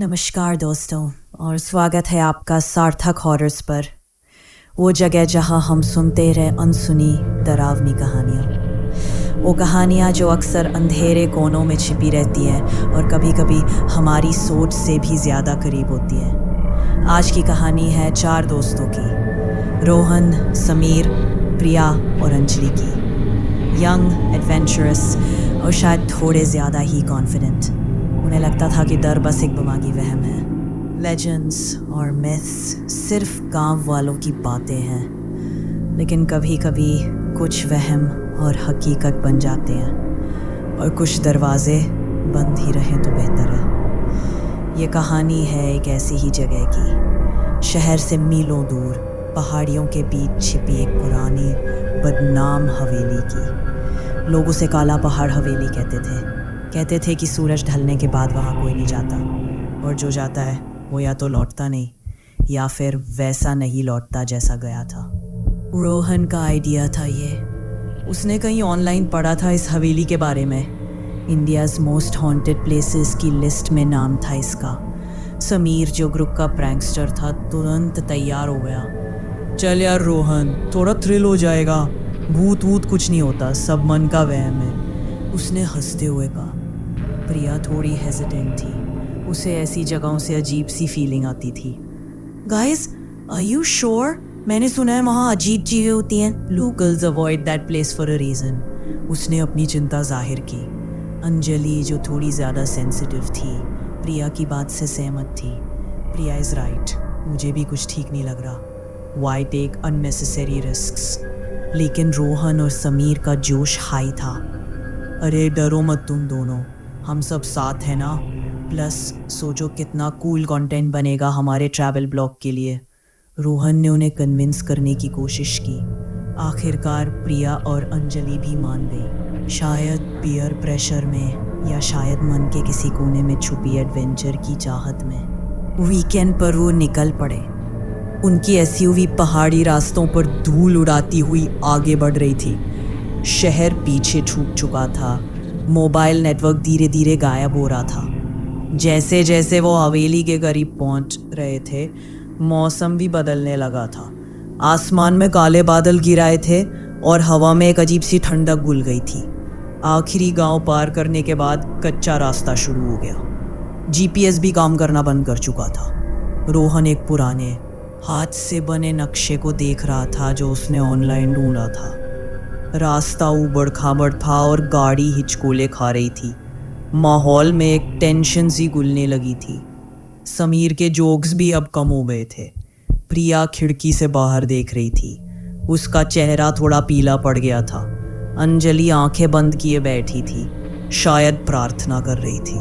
नमस्कार दोस्तों और स्वागत है आपका सार्थक हॉरर्स पर। वो जगह जहां हम सुनते रहे अनसुनी डरावनी कहानियाँ, वो कहानियाँ जो अक्सर अंधेरे कोनों में छिपी रहती हैं और कभी कभी हमारी सोच से भी ज़्यादा करीब होती हैं। आज की कहानी है 4 दोस्तों की, रोहन, समीर, प्रिया और अंजलि की। यंग, एडवेंचरस और शायद थोड़े ज़्यादा ही कॉन्फिडेंट। उन्हें लगता था कि डर बस एक दिमागी वहम है। लेजेंड्स और मिथ्स सिर्फ गांव वालों की बातें हैं, लेकिन कभी कभी कुछ वहम और हकीकत बन जाते हैं और कुछ दरवाजे बंद ही रहें तो बेहतर है। ये कहानी है एक ऐसी ही जगह की, शहर से मीलों दूर, पहाड़ियों के बीच छिपी एक पुरानी बदनाम हवेली की। लोग उसे काला पहाड़ हवेली कहते थे कि सूरज ढलने के बाद वहाँ कोई नहीं जाता, और जो जाता है वो या तो लौटता नहीं या फिर वैसा नहीं लौटता जैसा गया था। रोहन का आइडिया था ये। उसने कहीं ऑनलाइन पढ़ा था इस हवेली के बारे में। इंडियाज़ मोस्ट हॉन्टेड प्लेसेस की लिस्ट में नाम था इसका। समीर, जो ग्रुप का प्रैंकस्टर था, तुरंत तैयार हो गया। चल यार रोहन, थोड़ा थ्रिल हो जाएगा, भूत वूत कुछ नहीं होता, सब मन का वहम है, उसने हंसते हुए कहा। प्रिया थोड़ी हेजिटेंट थी, उसे ऐसी जगहों से अजीब सी फीलिंग आती थी। Guys, are you sure? मैंने सुना है वहाँ अजीब चीजें होती हैं। Locals avoid that place for a reason. उसने अपनी चिंता जाहिर की। अंजलि, जो थोड़ी ज़्यादा सेंसिटिव थी, प्रिया की बात से सहमत थी। प्रिया इज़ राइट, मुझे भी कुछ ठीक नहीं लग रहा। Why take unnecessary risks? लेकिन रोहन और समीर का जोश हाई था। अरे डरो मत तुम दोनों, हम सब साथ हैं ना। प्लस सोचो कितना कूल कंटेंट बनेगा हमारे ट्रैवल ब्लॉग के लिए। रोहन ने उन्हें कन्विंस करने की कोशिश की। आखिरकार प्रिया और अंजलि भी मान गई, शायद पीयर प्रेशर में या शायद मन के किसी कोने में छुपी एडवेंचर की चाहत में। वीकेंड पर वो निकल पड़े। उनकी एसयूवी पहाड़ी रास्तों पर धूल उड़ाती हुई आगे बढ़ रही थी। शहर पीछे छूट चुका था, मोबाइल नेटवर्क धीरे धीरे गायब हो रहा था। जैसे जैसे वो हवेली के करीब पहुंच रहे थे, मौसम भी बदलने लगा था। आसमान में काले बादल गिराए थे और हवा में एक अजीब सी ठंडक घुल गई थी। आखिरी गांव पार करने के बाद कच्चा रास्ता शुरू हो गया। जीपीएस भी काम करना बंद कर चुका था। रोहन एक पुराने हाथ से बने नक्शे को देख रहा था जो उसने ऑनलाइन ढूंढा था। रास्ता उबड़ खाबड़ था और गाड़ी हिचकोले खा रही थी। माहौल में एक टेंशन सी घुलने लगी थी। समीर के जोक्स भी अब कम हो गए थे। प्रिया खिड़की से बाहर देख रही थी, उसका चेहरा थोड़ा पीला पड़ गया था। अंजलि आंखें बंद किए बैठी थी, शायद प्रार्थना कर रही थी।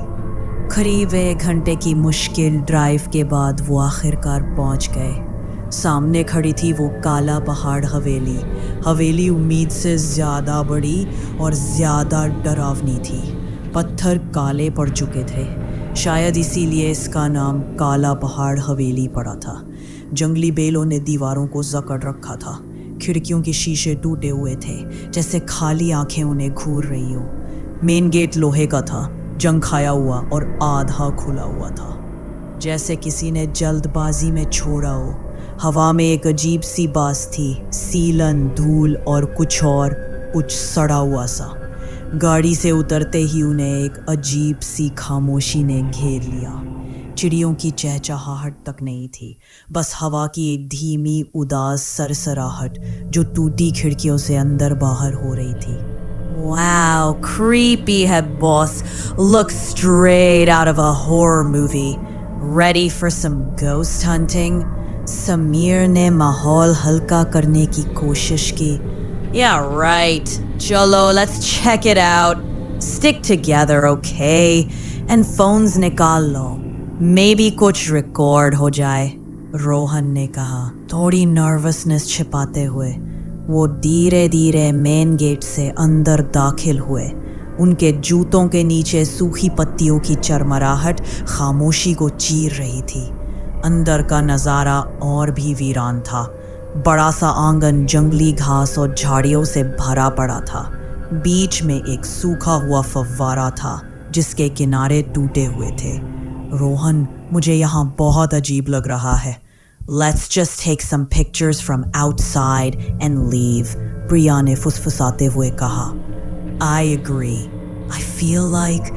करीब 1 घंटे की मुश्किल ड्राइव के बाद वो आखिरकार पहुंच गए। सामने खड़ी थी वो काला पहाड़ हवेली। हवेली उम्मीद से ज़्यादा बड़ी और ज़्यादा डरावनी थी। पत्थर काले पड़ चुके थे, शायद इसीलिए इसका नाम काला पहाड़ हवेली पड़ा था। जंगली बेलों ने दीवारों को जकड़ रखा था। खिड़कियों के शीशे टूटे हुए थे, जैसे खाली आंखें उन्हें घूर रही हो। मेन गेट लोहे का था, जंग खाया हुआ और आधा खुला हुआ था, जैसे किसी ने जल्दबाजी में छोड़ा हो। हवा में एक अजीब सी बास थी, सीलन, धूल और कुछ सड़ा हुआ सा। गाड़ी से उतरते ही उन्हें एक अजीब सी खामोशी ने घेर लिया। चिड़ियों की चहचहाहट तक नहीं थी, बस हवा की एक धीमी उदास सरसराहट जो टूटी खिड़कियों से अंदर बाहर हो रही थी। Wow, creepy head boss. Looks straight out of a horror movie. Ready for some ghost hunting? Sameer ने माहौल हल्का करने की कोशिश की। Yeah, right. चलो, let's check it out. Stick together, okay? And phones निकाल लो, maybe कुछ रिकॉर्ड हो जाए, रोहन ने कहा, थोड़ी नर्वसनेस छिपाते हुए। वो धीरे धीरे मेन गेट से अंदर दाखिल हुए। उनके जूतों के नीचे सूखी पत्तियों की चरमराहट खामोशी को चीर रही थी। अंदर का नज़ारा और भी वीरान था। बड़ा सा आंगन जंगली घास और झाड़ियों से भरा पड़ा था। बीच में एक सूखा हुआ फव्वारा था जिसके किनारे टूटे हुए थे। रोहन, मुझे यहाँ बहुत अजीब लग रहा है. Let's just take some pictures from outside and leave, प्रिया ने फुसफुसाते हुए कहा. I agree. I feel like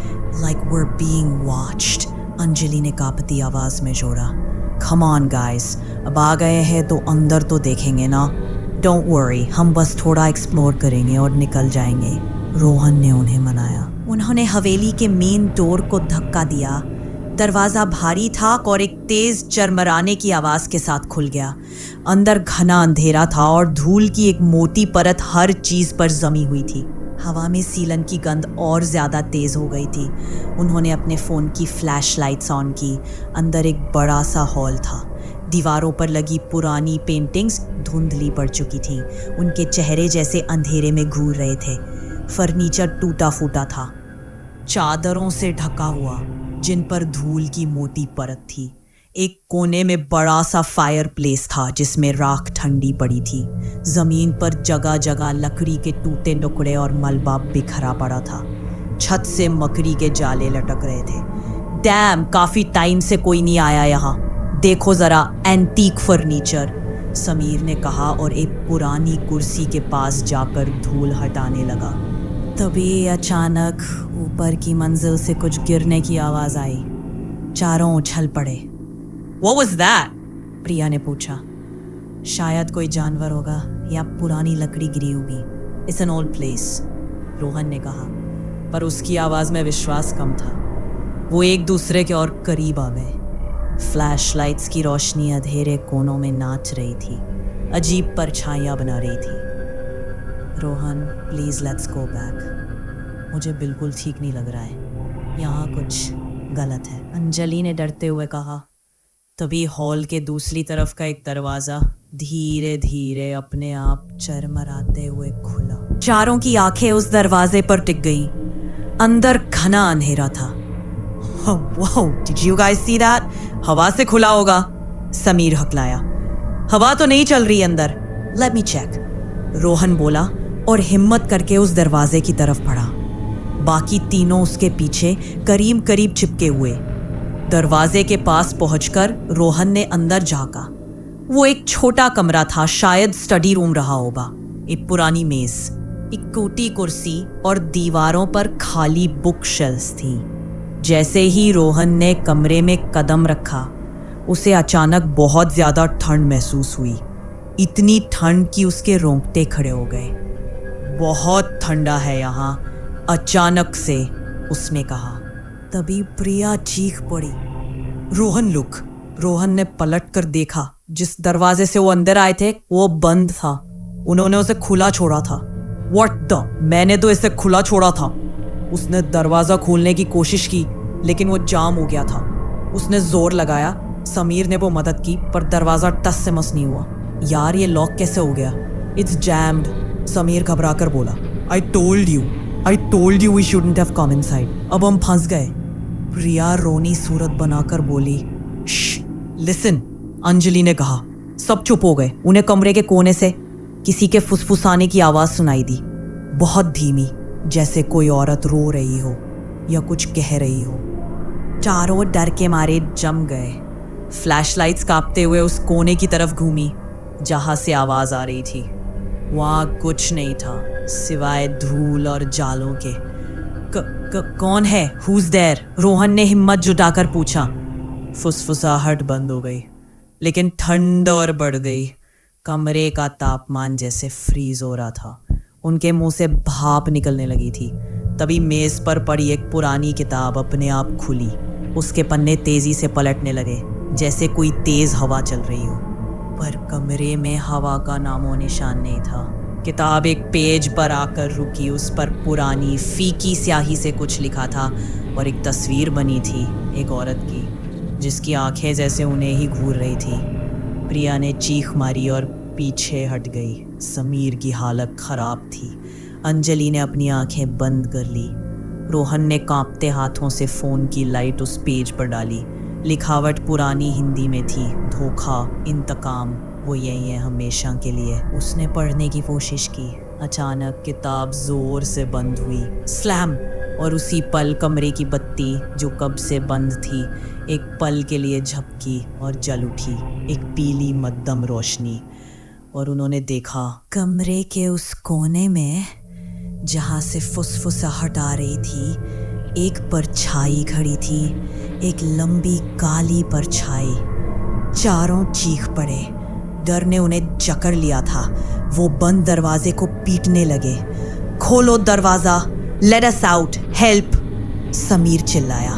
we're being watched, Anjali ने कांपती आवाज में जोड़ा. Come on guys, अब आ गए हैं तो अंदर तो देखेंगे ना. Don't worry, हम बस थोड़ा एक्सप्लोर करेंगे और निकल जाएंगे, रोहन ने उन्हें मनाया. उन्होंने हवेली के मेन डोर को धक्का दिया. दरवाज़ा भारी था और एक तेज चरमराने की आवाज़ के साथ खुल गया. अंदर घना अंधेरा था और धूल की एक मोटी परत हर चीज़ पर जमी हुई थी. हवा में सीलन की गंध और ज़्यादा तेज़ हो गई थी. उन्होंने अपने फ़ोन की फ्लैश लाइट्स ऑन की. अंदर एक बड़ा सा हॉल था. दीवारों पर लगी पुरानी पेंटिंग्स धुंधली पड़ चुकी थीं. उनके चेहरे जैसे अंधेरे में घूर रहे थे. फर्नीचर टूटा फूटा था, चादरों से ढका हुआ, जिन पर धूल की मोटी परत थी. एक कोने में बड़ा सा फायर प्लेस था जिसमें राख ठंडी पड़ी थी. जमीन पर जगह जगह लकड़ी के टूटे टुकड़े और मलबा बिखरा पड़ा था. छत से मकड़ी के जाले लटक रहे थे. डैम, काफी टाइम से कोई नहीं आया यहाँ. देखो जरा, एंटीक फर्नीचर, समीर ने कहा और एक पुरानी कुर्सी के पास जाकर धूल हटाने लगा. तभी अचानक ऊपर की मंजिल से कुछ गिरने की आवाज आई. चारों उछल पड़े. What was that? प्रिया ने पूछा. शायद कोई जानवर होगा या पुरानी लकड़ी गिरी होगी. It's an old place, Rohan ने कहा, पर उसकी आवाज में विश्वास कम था. वो एक दूसरे के और करीब आ गए. फ्लैश लाइट्स की रोशनी अंधेरे कोनों में नाच रही थी, अजीब परछाइयां बना रही थी. Rohan, please let's go back. मुझे बिल्कुल ठीक नहीं लग रहा है, यहाँ कुछ गलत है, अंजलि ने डरते हुए कहा. तभी हॉल के दूसरी तरफ का एक दरवाजा धीरे धीरे अपने आप चरमराते हुए खुला. चारों की आंखें उस दरवाजे पर टिक गईं. अंदर घना अंधेरा था. Wow, did you guys see that? हवा से खुला होगा, समीर हकलाया. हवा तो नहीं चल रही अंदर. Let me check, रोहन बोला और हिम्मत करके उस दरवाजे की तरफ बढ़ा. बाकी तीनों उसके पीछे करीब करीब चिपके हुए. दरवाजे के पास पहुंचकर रोहन ने अंदर झांका. वो एक छोटा कमरा था, शायद स्टडी रूम रहा होगा. एक पुरानी मेज, एक टूटी कुर्सी और दीवारों पर खाली बुक शेल्फ्स थी. जैसे ही रोहन ने कमरे में कदम रखा, उसे अचानक बहुत ज्यादा ठंड महसूस हुई. इतनी ठंड कि उसके रोंगटे खड़े हो गए. बहुत ठंडा है यहाँ, अचानक से उसने कहा. तभी प्रिया चीख पड़ी. रोहन लुक. रोहन ने पलट कर देखा. जिस दरवाजे से वो अंदर आए थे वो बंद था. उन्होंने उसे खुला छोड़ा था. What the? मैंने तो इसे खुला छोड़ा था. उसने दरवाजा खोलने की कोशिश की लेकिन वो जाम हो गया था. उसने जोर लगाया. समीर ने वो मदद की पर दरवाजा टस से मस नहीं हुआ. यार, ये लॉक कैसे हो गया? It's jammed, समीर घबरा कर बोला. I told you we shouldn't have come inside. अब हम फंस गए. प्रिया रोनी सूरत बनाकर बोली. लिसन, अंजलि ने कहा. सब चुप हो गए. उन्हें कमरे के कोने से किसी के फुसफुसाने की आवाज सुनाई दी, बहुत धीमी, जैसे कोई औरत रो रही हो या कुछ कह रही हो. चारों डर के मारे जम गए. फ्लैशलाइट्स कांपते हुए उस कोने की तरफ घूमी जहां से आवाज आ रही थी. वहां कुछ नहीं था सिवाय धूल और जालों के. कौन है? Who's there? रोहन ने हिम्मत जुटाकर पूछा. फुसफुसाहट बंद हो गई लेकिन ठंड और बढ़ गई. कमरे का तापमान जैसे फ्रीज हो रहा था. उनके मुंह से भाप निकलने लगी थी. तभी मेज पर पड़ी एक पुरानी किताब अपने आप खुली. उसके पन्ने तेजी से पलटने लगे जैसे कोई तेज हवा चल रही हो, पर कमरे में हवा का नामो निशान नहीं था. किताब एक पेज पर आकर रुकी. उस पर पुरानी फीकी स्याही से कुछ लिखा था और एक तस्वीर बनी थी एक औरत की जिसकी आंखें जैसे उन्हें ही घूर रही थी. प्रिया ने चीख मारी और पीछे हट गई. समीर की हालत खराब थी. अंजलि ने अपनी आंखें बंद कर ली. रोहन ने कांपते हाथों से फ़ोन की लाइट उस पेज पर डाली. लिखावट पुरानी हिंदी में थी. धोखा, इंतकाम, वो यही है हमेशा के लिए. उसने पढ़ने की कोशिश की. अचानक किताब जोर से बंद हुई, स्लैम। और उसी पल कमरे की बत्ती जो कब से बंद थी एक पल के लिए झपकी और जल उठी, एक पीली मध्यम रोशनी। और उन्होंने देखा कमरे के उस कोने में जहां से फुसफुसाहट आ रही थी एक परछाई खड़ी थी, एक लंबी काली परछाई। चारों चीख पड़े, डर ने उन्हें जकड़ लिया था। वो बंद दरवाजे को पीटने लगे। खोलो दरवाजा, let us out, help, Sameer चिल्लाया।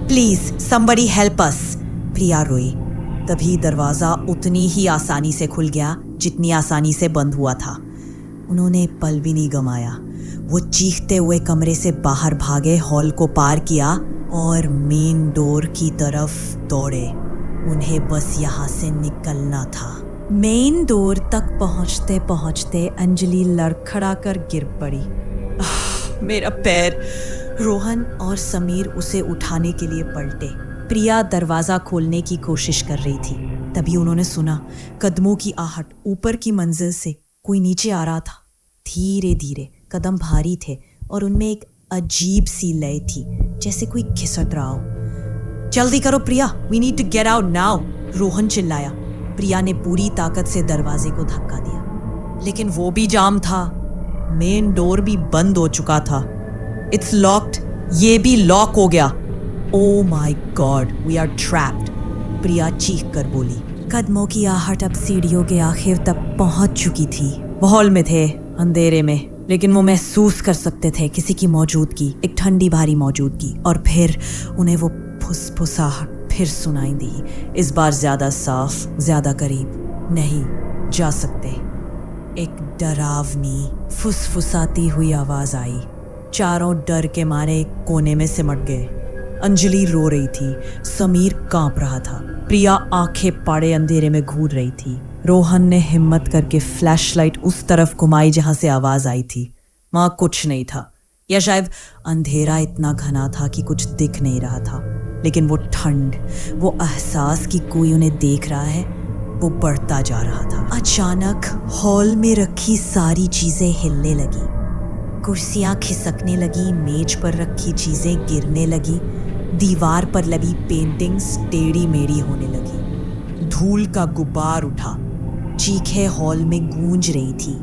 प्लीज समबडी हेल्प अस, प्रिया रोई। तभी दरवाजा उतनी ही आसानी से खुल गया जितनी आसानी से बंद हुआ था। उन्होंने पल भी नहीं गंवाया। वो चीखते हुए कमरे से बाहर भागे, हॉल को पार किया और मेन डोर की तरफ दौड़े। उन्हें बस यहाँ से निकलना था। मेन डोर तक पहुंचते पहुंचते अंजलि लड़खड़ा कर गिर पड़ी। मेरा पैर। रोहन और समीर उसे उठाने के लिए पलटे। प्रिया दरवाजा खोलने की कोशिश कर रही थी। तभी उन्होंने सुना कदमों की आहट। ऊपर की मंजिल से कोई नीचे आ रहा था। धीरे धीरे, कदम भारी थे और उनमें एक अजीब सी लय थी, जैसे कोई खिसक रहा हो। जल्दी करो Priya, we need to get out now, Rohan चिल्लाया। प्रिया ने पूरी ताकत से दरवाजे को धक्का दिया, लेकिन वो भी जाम था। मेन डोर भी बंद हो चुका था। इट्स लॉक्ड, ये भी लॉक हो गया। Oh my God, we are trapped, Priya चीख कर बोली। कदमों की आहट अब सीढ़ियों के आखिर तक पहुंच चुकी थी। वो हॉल में थे, अंधेरे में, लेकिन वो महसूस कर सकते थे किसी की मौजूदगी, एक ठंडी भारी मौजूदगी। और फिर उन्हें वो फुसफुसाहट फिर सुनाई दी, इस बार ज्यादा साफ, ज्यादा करीब। नहीं जा सकते। एक डरावनी फुसफुसाती हुई आवाज आई। चारों डर के मारे एक कोने में सिमट गए। अंजलि रो रही थी, समीर कांप रहा था, प्रिया आंखें पाड़े अंधेरे में घूर रही थी। रोहन ने हिम्मत करके फ्लैशलाइट उस तरफ घुमाई जहां से आवाज आई थी। वहां कुछ नहीं था, या शायद अंधेरा इतना घना था कि कुछ दिख नहीं रहा था। लेकिन वो ठंड, वो एहसास कि कोई उन्हें देख रहा है, वो बढ़ता जा रहा था। अचानक हॉल में रखी सारी चीजें हिलने लगी। कुर्सियां खिसकने लगी, मेज पर रखी चीजें गिरने लगी, दीवार पर लगी पेंटिंग्स टेढ़ी मेढ़ी होने लगी। धूल का गुब्बार उठा, चीखें हॉल में गूंज रही थी।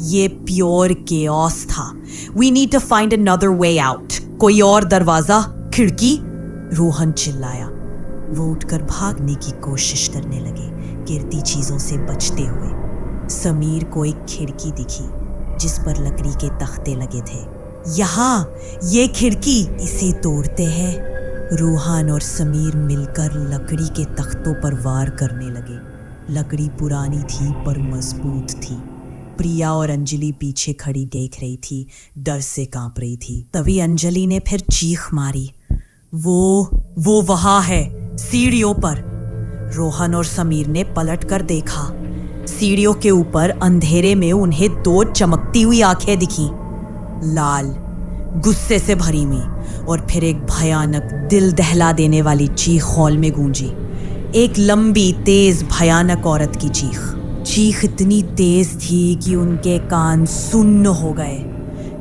ये प्योर केओस था। We need to find another way out. कोई और दरवाजा, खिड़की, रोहन चिल्लाया। वो उठकर भागने की कोशिश करने लगे, गिरती चीजों से बचते हुए। समीर को एक खिड़की दिखी जिस पर लकड़ी के तख्ते लगे थे। यहाँ, ये खिड़की, इसे तोड़ते हैं। रोहन और समीर मिलकर लकड़ी के तख्तों पर वार करने लगे। लकड़ी पुरानी थी पर मजबूत थी। प्रिया और अंजलि पीछे खड़ी देख रही थी, डर से कांप रही थी। तभी अंजलि ने फिर चीख मारी। वो वहां है, सीढ़ियों पर। रोहन और समीर ने पलट कर देखा। सीढ़ियों के ऊपर अंधेरे में उन्हें दो चमकती हुई आंखें दिखी, लाल, गुस्से से भरी हुई। और फिर एक भयानक, दिल दहला देने वाली चीख हॉल में गूंजी। एक लंबी, तेज, भयानक औरत की चीख। चीख इतनी तेज थी कि उनके कान सुन्न हो गए।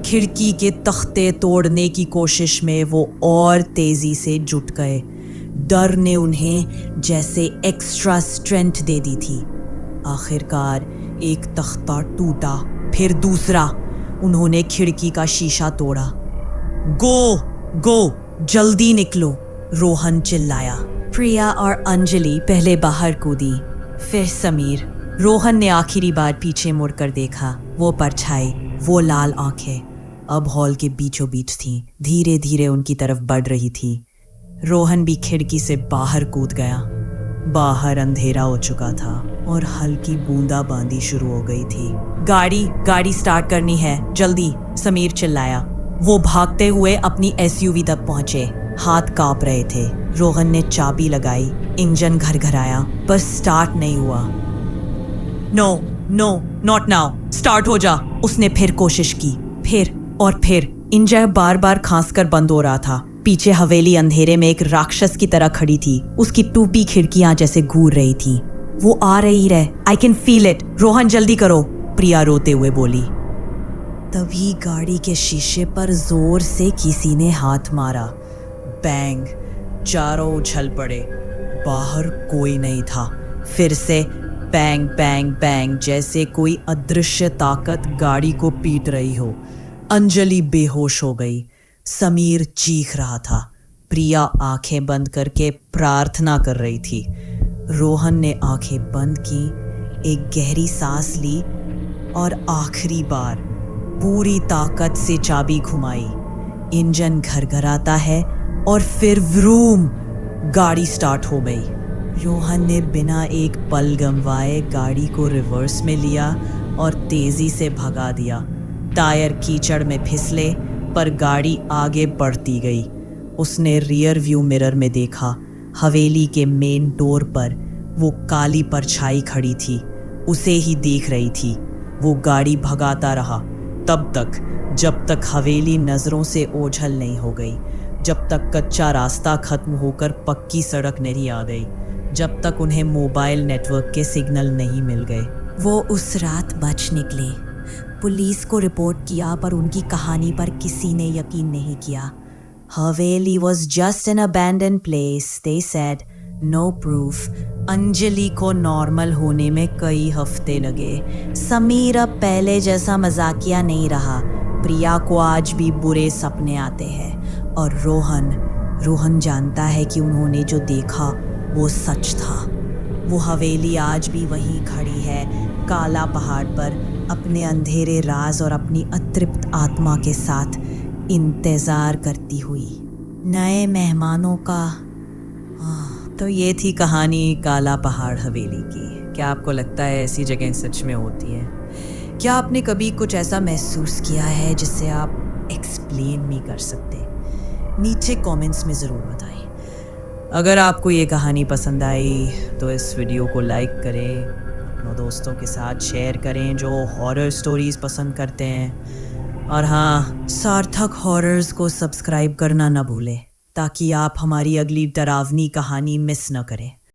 खिड़की के तख्ते तोड़ने की कोशिश में वो और तेजी से जुट गए। डर ने उन्हें जैसे एक्स्ट्रा स्ट्रेंथ दे दी थी। आखिरकार एक तख्ता टूटा, फिर दूसरा। उन्होंने खिड़की का शीशा तोड़ा। गो, जल्दी निकलो, रोहन चिल्लाया। प्रिया और अंजलि पहले बाहर कूदी, फिर समीर। रोहन ने आखिरी बार पीछे मुड़कर देखा। वो परछाई, वो लाल आंखें अब हॉल के बीचों बीच थीं, धीरे धीरे उनकी तरफ बढ़ रही थी। रोहन भी खिड़की से बाहर कूद गया। बाहर अंधेरा हो चुका था और हल्की बूंदाबांदी शुरू हो गई थी। गाड़ी स्टार्ट करनी है, जल्दी, समीर चिल्लाया। वो भागते हुए अपनी एसयूवी तक पहुंचे। हाथ कांप रहे थे। रोहन ने चाबी लगाई, इंजन घरघराया, पर स्टार्ट नहीं हुआ। नो, नॉट नाउ, स्टार्ट हो जा। उसने फिर कोशिश की, फिर और फिर। इंजन बार बार खांसकर बंद हो रहा था। पीछे हवेली अंधेरे में एक राक्षस की तरह खड़ी थी। उसकी टूपी खिड़कियां जैसे घूर रही थी। वो आ रही है, I can feel it. Rohan जल्दी करो, प्रिया रोते हुए बोली। तभी गाड़ी के शीशे पर जोर से किसी ने हाथ मारा। बैंग, चारों उछल पड़े। बाहर कोई नहीं था। फिर से बैंग बैंग बैंग, जैसे कोई अदृश्य ताकत गाड़ी को पीट रही हो। अंजलि बेहोश हो गई। समीर चीख रहा था। प्रिया आंखें बंद करके प्रार्थना कर रही थी। रोहन ने आंखें बंद की, एक गहरी सांस ली और आखिरी बार पूरी ताकत से चाबी घुमाई। इंजन घरघराता है और फिर व्रूम, गाड़ी स्टार्ट हो गई। रोहन ने बिना एक पल गंवाए गाड़ी को रिवर्स में लिया और तेजी से भगा दिया। टायर कीचड़ में फिसले पर गाड़ी आगे बढ़ती गई। उसने रियर व्यू मिरर में देखा, हवेली के मेन डोर पर वो काली परछाई खड़ी थी, उसे ही देख रही थी। वो गाड़ी भगाता रहा तब तक जब तक हवेली नजरों से ओझल नहीं हो गई, जब तक कच्चा रास्ता खत्म होकर पक्की सड़क नहीं आ गई, जब तक उन्हें मोबाइल नेटवर्क के सिग्नल नहीं मिल गए। वो उस रात बच निकले। पुलिस को रिपोर्ट किया पर उनकी कहानी पर किसी ने यकीन नहीं किया। हवेली was just an abandoned place, they said. No proof. Anjali को नॉर्मल होने में कई हफ्ते लगे। समीर अब पहले जैसा मजाकिया नहीं रहा। प्रिया को आज भी बुरे सपने आते हैं। और रोहन जानता है कि उन्होंने जो देखा वो सच था। वो हवेली आज भी वहीं खड़ी है, काला पहाड़ पर, अपने अंधेरे राज और अपनी अतृप्त आत्मा के साथ इंतजार करती हुई नए मेहमानों का। तो ये थी कहानी काला पहाड़ हवेली की। क्या आपको लगता है ऐसी जगह सच में होती हैं? क्या आपने कभी कुछ ऐसा महसूस किया है जिससे आप एक्सप्लेन नहीं कर सकते? नीचे कमेंट्स में ज़रूर बताएं। अगर आपको ये कहानी पसंद आई तो इस वीडियो को लाइक करें, अपने दोस्तों के साथ शेयर करें जो हॉरर स्टोरीज़ पसंद करते हैं। और हाँ, सार्थक हॉरर्स को सब्सक्राइब करना ना भूलें ताकि आप हमारी अगली डरावनी कहानी मिस न करें।